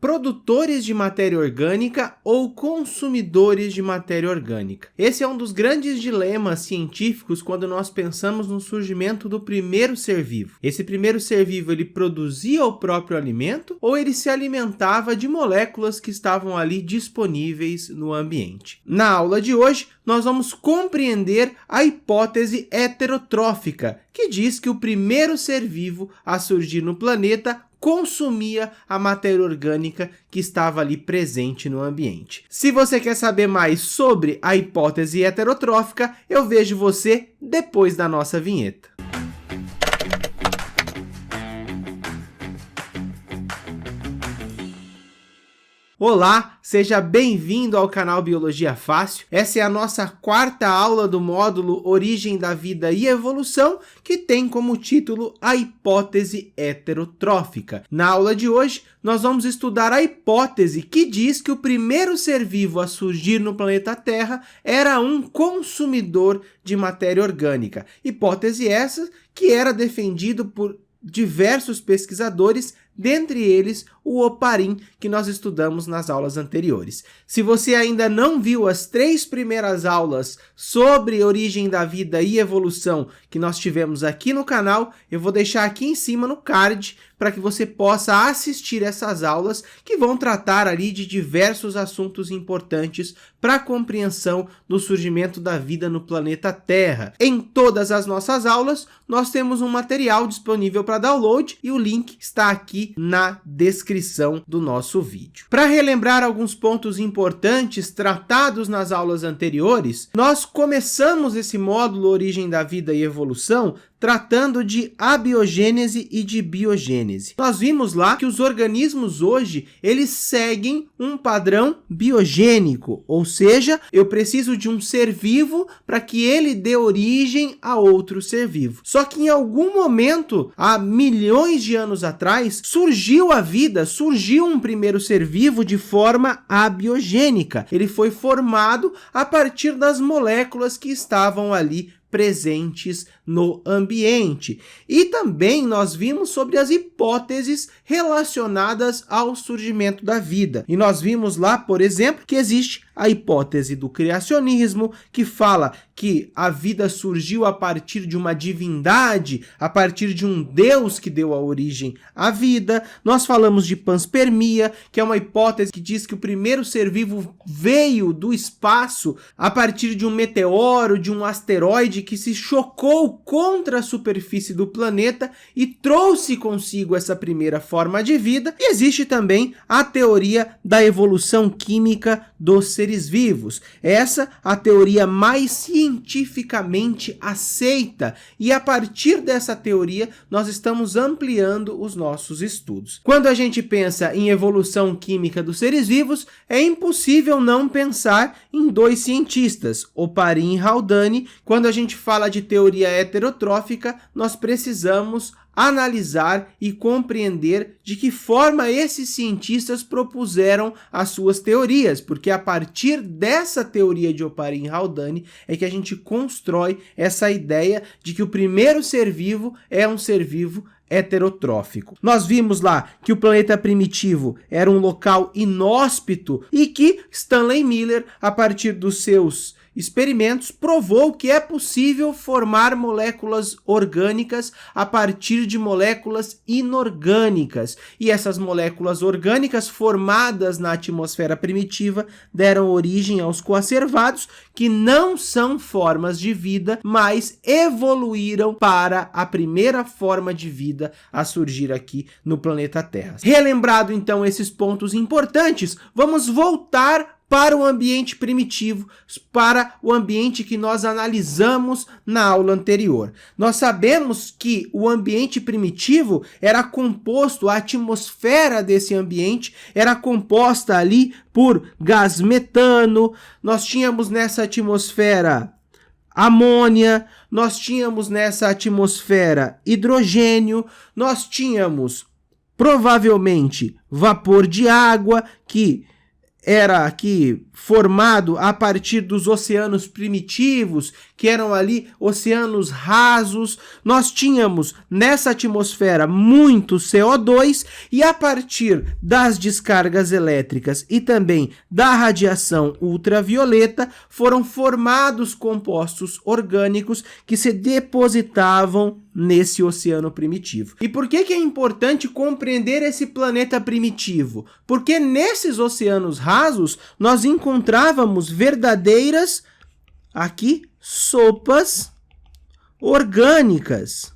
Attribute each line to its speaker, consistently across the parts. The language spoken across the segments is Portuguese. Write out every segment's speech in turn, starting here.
Speaker 1: produtores de matéria orgânica ou consumidores de matéria orgânica. Esse é um dos grandes dilemas científicos quando nós pensamos no surgimento do primeiro ser vivo. Esse primeiro ser vivo, ele produzia o próprio alimento ou ele se alimentava de moléculas que estavam ali disponíveis no ambiente? Na aula de hoje, nós vamos compreender a hipótese heterotrófica, que diz que o primeiro ser vivo a surgir no planeta consumia a matéria orgânica que estava ali presente no ambiente. Se você quer saber mais sobre a hipótese heterotrófica, eu vejo você depois da nossa vinheta. Olá, seja bem-vindo ao canal Biologia Fácil. Essa é a nossa quarta aula do módulo Origem da Vida e Evolução, que tem como título a hipótese heterotrófica. Na aula de hoje, nós vamos estudar a hipótese que diz que o primeiro ser vivo a surgir no planeta Terra era um consumidor de matéria orgânica. Hipótese essa que era defendida por diversos pesquisadores, dentre eles o Oparin, que nós estudamos nas aulas anteriores. Se você ainda não viu as 3 primeiras aulas sobre origem da vida e evolução que nós tivemos aqui no canal, eu vou deixar aqui em cima no card para que você possa assistir essas aulas que vão tratar ali de diversos assuntos importantes para a compreensão do surgimento da vida no planeta Terra. Em todas as nossas aulas, nós temos um material disponível para download e o link está aqui na descrição do nosso vídeo. Para relembrar alguns pontos importantes tratados nas aulas anteriores, nós começamos esse módulo Origem da Vida e Evolução tratando de abiogênese e de biogênese. Nós vimos lá que os organismos hoje, eles seguem um padrão biogênico, ou seja, eu preciso de um ser vivo para que ele dê origem a outro ser vivo. Só que em algum momento, há milhões de anos atrás, surgiu a vida, surgiu um primeiro ser vivo de forma abiogênica. Ele foi formado a partir das moléculas que estavam ali presentes no ambiente. E também nós vimos sobre as hipóteses relacionadas ao surgimento da vida. E nós vimos lá, por exemplo, que existe a hipótese do criacionismo, que fala que a vida surgiu a partir de uma divindade, a partir de um Deus que deu a origem à vida. Nós falamos de panspermia, que é uma hipótese que diz que o primeiro ser vivo veio do espaço a partir de um meteoro, de um asteroide que se chocou contra a superfície do planeta e trouxe consigo essa primeira forma de vida. E existe também a teoria da evolução química dos seres vivos. Essa a teoria mais cientificamente aceita, e a partir dessa teoria nós estamos ampliando os nossos estudos. Quando a gente pensa em evolução química dos seres vivos, é impossível não pensar em 2 cientistas, Oparin e Haldane. Quando a gente fala de teoria heterotrófica, nós precisamos analisar e compreender de que forma esses cientistas propuseram as suas teorias, porque a partir dessa teoria de Oparin e Haldane é que a gente constrói essa ideia de que o primeiro ser vivo é um ser vivo heterotrófico. Nós vimos lá que o planeta primitivo era um local inóspito e que Stanley Miller, a partir dos seus experimentos, provou que é possível formar moléculas orgânicas a partir de moléculas inorgânicas. E essas moléculas orgânicas formadas na atmosfera primitiva deram origem aos coacervados, que não são formas de vida, mas evoluíram para a primeira forma de vida a surgir aqui no planeta Terra. Relembrado então esses pontos importantes, vamos voltar para o ambiente primitivo, para o ambiente que nós analisamos na aula anterior. Nós sabemos que o ambiente primitivo era composto, a atmosfera desse ambiente era composta ali por gás metano, nós tínhamos nessa atmosfera amônia, nós tínhamos nessa atmosfera hidrogênio, nós tínhamos provavelmente vapor de água, que era aqui formado a partir dos oceanos primitivos que eram ali oceanos rasos. Nós tínhamos nessa atmosfera muito CO2 e a partir das descargas elétricas e também da radiação ultravioleta foram formados compostos orgânicos que se depositavam nesse oceano primitivo. E por que é importante compreender esse planeta primitivo? Porque nesses oceanos rasos nós encontrávamos verdadeiras, aqui, sopas orgânicas.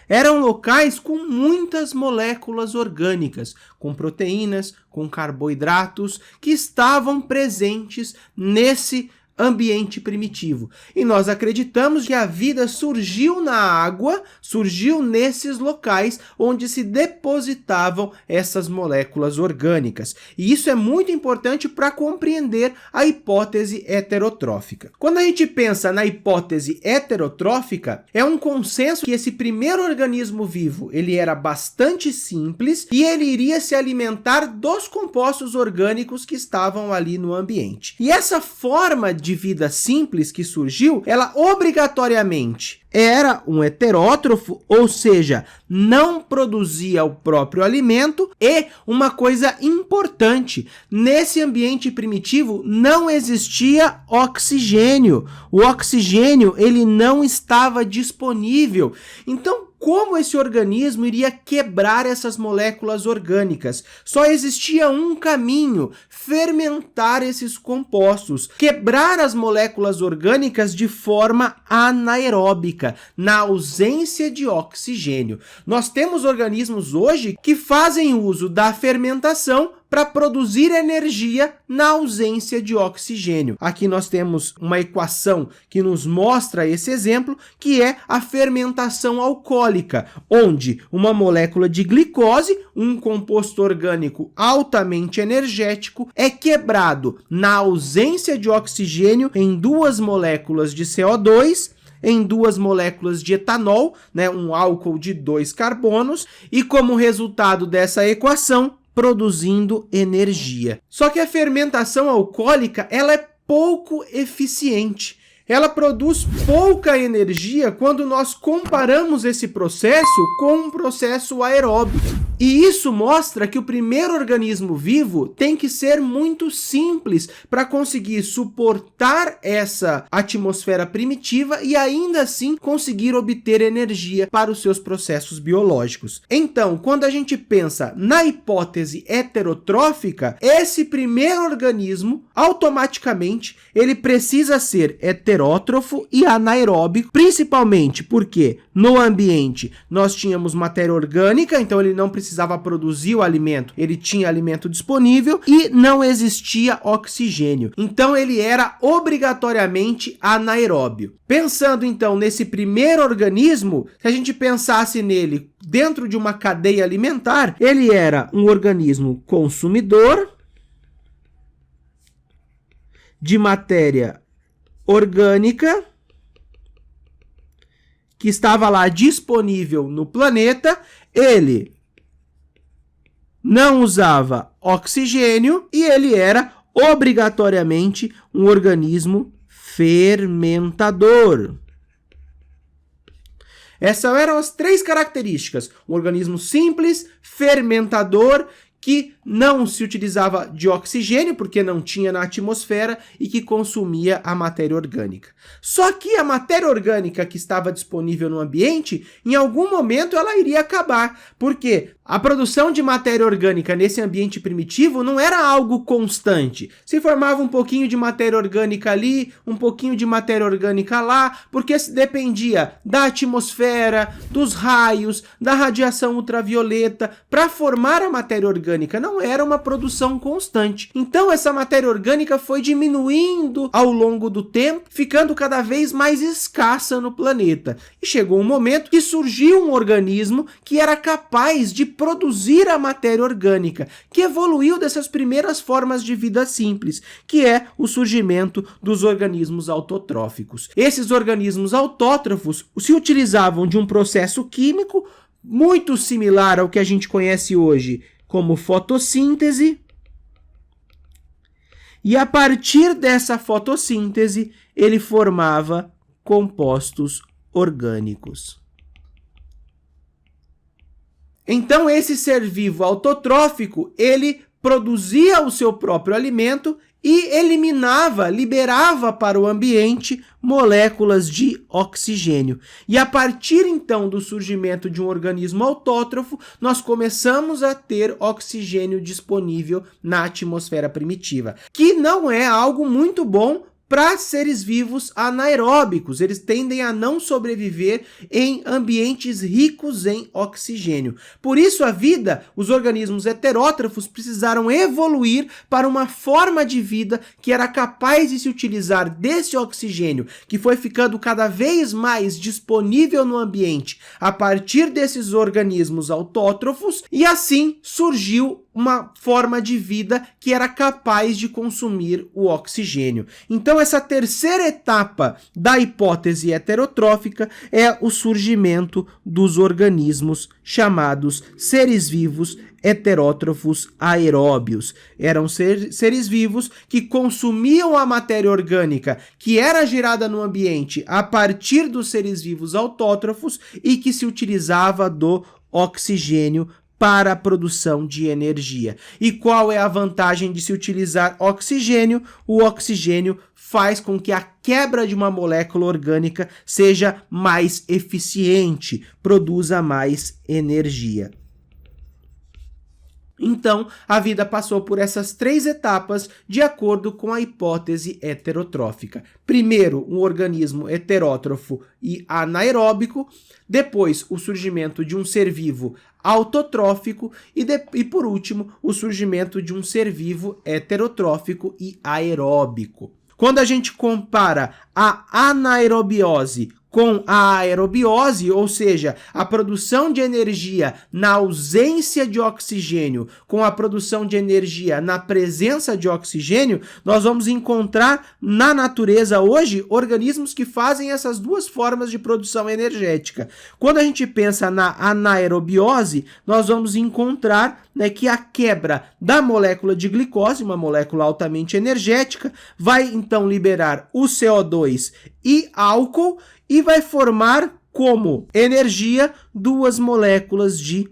Speaker 1: Eram locais com muitas moléculas orgânicas, com proteínas, com carboidratos, que estavam presentes nesse ambiente primitivo. E nós acreditamos que a vida surgiu na água, surgiu nesses locais onde se depositavam essas moléculas orgânicas. E isso é muito importante para compreender a hipótese heterotrófica. Quando a gente pensa na hipótese heterotrófica, é um consenso que esse primeiro organismo vivo, ele era bastante simples e ele iria se alimentar dos compostos orgânicos que estavam ali no ambiente. E essa forma de vida simples que surgiu, ela obrigatoriamente era um heterótrofo, ou seja, não produzia o próprio alimento, e uma coisa importante, nesse ambiente primitivo não existia oxigênio. O oxigênio, ele não estava disponível. Então, como esse organismo iria quebrar essas moléculas orgânicas? Só existia um caminho: fermentar esses compostos, quebrar as moléculas orgânicas de forma anaeróbica, na ausência de oxigênio. Nós temos organismos hoje que fazem uso da fermentação para produzir energia na ausência de oxigênio. Aqui nós temos uma equação que nos mostra esse exemplo, que é a fermentação alcoólica, onde uma molécula de glicose, um composto orgânico altamente energético, é quebrado na ausência de oxigênio em duas moléculas de CO2, em duas moléculas de etanol, um álcool de 2 carbonos, e como resultado dessa equação, produzindo energia. Só que a fermentação alcoólica, ela é pouco eficiente. Ela produz pouca energia quando nós comparamos esse processo com um processo aeróbico. E isso mostra que o primeiro organismo vivo tem que ser muito simples para conseguir suportar essa atmosfera primitiva e ainda assim conseguir obter energia para os seus processos biológicos. Então, quando a gente pensa na hipótese heterotrófica, esse primeiro organismo, automaticamente, ele precisa ser heterótrofo e anaeróbico, principalmente porque no ambiente nós tínhamos matéria orgânica, então ele não precisava produzir o alimento, ele tinha alimento disponível e não existia oxigênio. Então ele era obrigatoriamente anaeróbio. Pensando então nesse primeiro organismo, se a gente pensasse nele dentro de uma cadeia alimentar, ele era um organismo consumidor de matéria orgânica que estava lá disponível no planeta. Ele não usava oxigênio e ele era obrigatoriamente um organismo fermentador. Essas eram as 3 características: um organismo simples, fermentador, que não se utilizava de oxigênio, porque não tinha na atmosfera, e que consumia a matéria orgânica. Só que a matéria orgânica que estava disponível no ambiente, em algum momento ela iria acabar, porque a produção de matéria orgânica nesse ambiente primitivo não era algo constante. Se formava um pouquinho de matéria orgânica ali, um pouquinho de matéria orgânica lá, porque se dependia da atmosfera, dos raios, da radiação ultravioleta, para formar a matéria orgânica. Não era uma produção constante. Então essa matéria orgânica foi diminuindo ao longo do tempo, ficando cada vez mais escassa no planeta. E chegou um momento que surgiu um organismo que era capaz de produzir a matéria orgânica, que evoluiu dessas primeiras formas de vida simples, que é o surgimento dos organismos autotróficos. Esses organismos autótrofos se utilizavam de um processo químico muito similar ao que a gente conhece hoje como fotossíntese, e a partir dessa fotossíntese ele formava compostos orgânicos. Então esse ser vivo autotrófico, ele produzia o seu próprio alimento e eliminava, liberava para o ambiente moléculas de oxigênio. E a partir então do surgimento de um organismo autótrofo, nós começamos a ter oxigênio disponível na atmosfera primitiva, que não é algo muito bom para seres vivos anaeróbicos. Eles tendem a não sobreviver em ambientes ricos em oxigênio. Por isso a vida, os organismos heterótrofos precisaram evoluir para uma forma de vida que era capaz de se utilizar desse oxigênio, que foi ficando cada vez mais disponível no ambiente a partir desses organismos autótrofos, e assim surgiu uma forma de vida que era capaz de consumir o oxigênio. Então essa terceira etapa da hipótese heterotrófica é o surgimento dos organismos chamados seres vivos heterótrofos aeróbios. Eram seres vivos que consumiam a matéria orgânica que era gerada no ambiente a partir dos seres vivos autótrofos e que se utilizava do oxigênio para a produção de energia. E qual é a vantagem de se utilizar oxigênio? O oxigênio faz com que a quebra de uma molécula orgânica seja mais eficiente, produza mais energia. Então, a vida passou por essas três etapas de acordo com a hipótese heterotrófica. Primeiro, um organismo heterótrofo e anaeróbico, depois o surgimento de um ser vivo autotrófico e por último, o surgimento de um ser vivo heterotrófico e aeróbico. Quando a gente compara a anaerobiose com a aerobiose, ou seja, a produção de energia na ausência de oxigênio com a produção de energia na presença de oxigênio, nós vamos encontrar na natureza hoje organismos que fazem essas duas formas de produção energética. Quando a gente pensa na anaerobiose, nós vamos encontrar que a quebra da molécula de glicose, uma molécula altamente energética, vai então liberar o CO2 e álcool e vai formar como energia duas moléculas de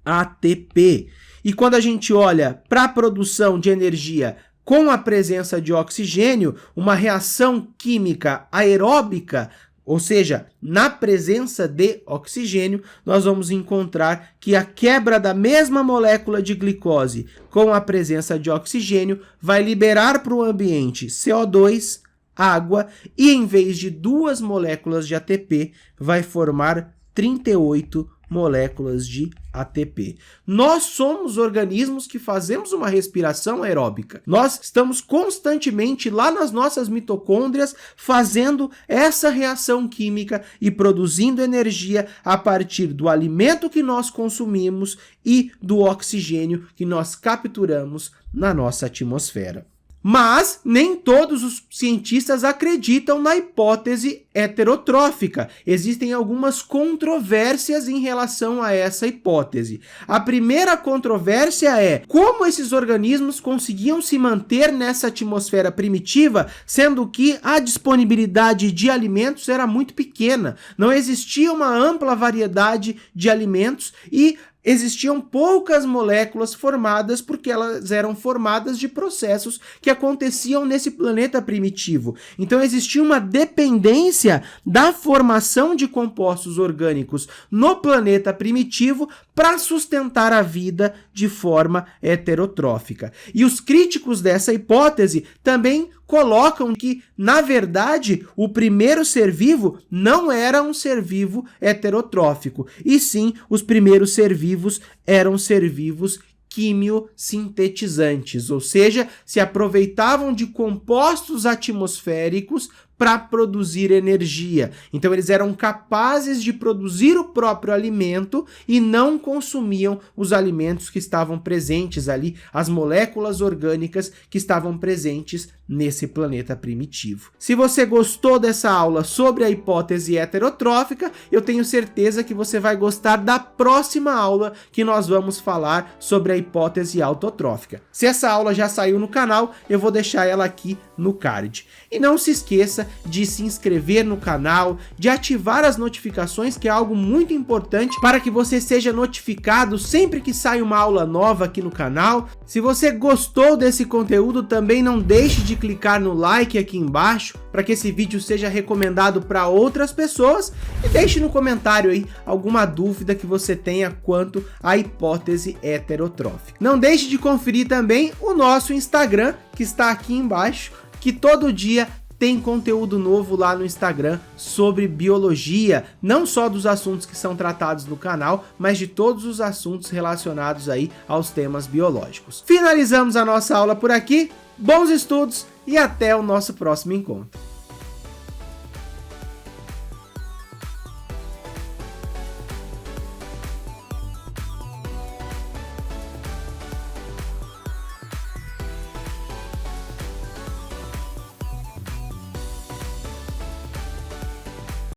Speaker 1: ATP. E quando a gente olha para a produção de energia com a presença de oxigênio, uma reação química aeróbica, ou seja, na presença de oxigênio, nós vamos encontrar que a quebra da mesma molécula de glicose com a presença de oxigênio vai liberar para o ambiente CO2, água, e em vez de duas moléculas de ATP, vai formar 38 moléculas de ATP. Nós somos organismos que fazemos uma respiração aeróbica. Nós estamos constantemente lá nas nossas mitocôndrias fazendo essa reação química e produzindo energia a partir do alimento que nós consumimos e do oxigênio que nós capturamos na nossa atmosfera. Mas nem todos os cientistas acreditam na hipótese heterotrófica. Existem algumas controvérsias em relação a essa hipótese. A primeira controvérsia é como esses organismos conseguiam se manter nessa atmosfera primitiva, sendo que a disponibilidade de alimentos era muito pequena. Não existia uma ampla variedade de alimentos e existiam poucas moléculas formadas porque elas eram formadas de processos que aconteciam nesse planeta primitivo. Então existia uma dependência da formação de compostos orgânicos no planeta primitivo para sustentar a vida de forma heterotrófica. E os críticos dessa hipótese também colocam que, na verdade, o primeiro ser vivo não era um ser vivo heterotrófico, e sim, os primeiros ser vivos eram ser vivos quimiosintetizantes, ou seja, se aproveitavam de compostos atmosféricos para produzir energia. Então eles eram capazes de produzir o próprio alimento e não consumiam os alimentos que estavam presentes ali, as moléculas orgânicas que estavam presentes nesse planeta primitivo. Se você gostou dessa aula sobre a hipótese heterotrófica, eu tenho certeza que você vai gostar da próxima aula que nós vamos falar sobre a hipótese autotrófica. Se essa aula já saiu no canal, eu vou deixar ela aqui no card. E não se esqueça de se inscrever no canal, de ativar as notificações, que é algo muito importante para que você seja notificado sempre que sai uma aula nova aqui no canal. Se você gostou desse conteúdo, também não deixe de clicar no like aqui embaixo para que esse vídeo seja recomendado para outras pessoas, e deixe no comentário aí alguma dúvida que você tenha quanto à hipótese heterotrófica. Não deixe de conferir também o nosso Instagram, que está aqui embaixo, que todo dia tem conteúdo novo lá no Instagram sobre biologia, não só dos assuntos que são tratados no canal, mas de todos os assuntos relacionados aí aos temas biológicos. Finalizamos a nossa aula por aqui, bons estudos e até o nosso próximo encontro.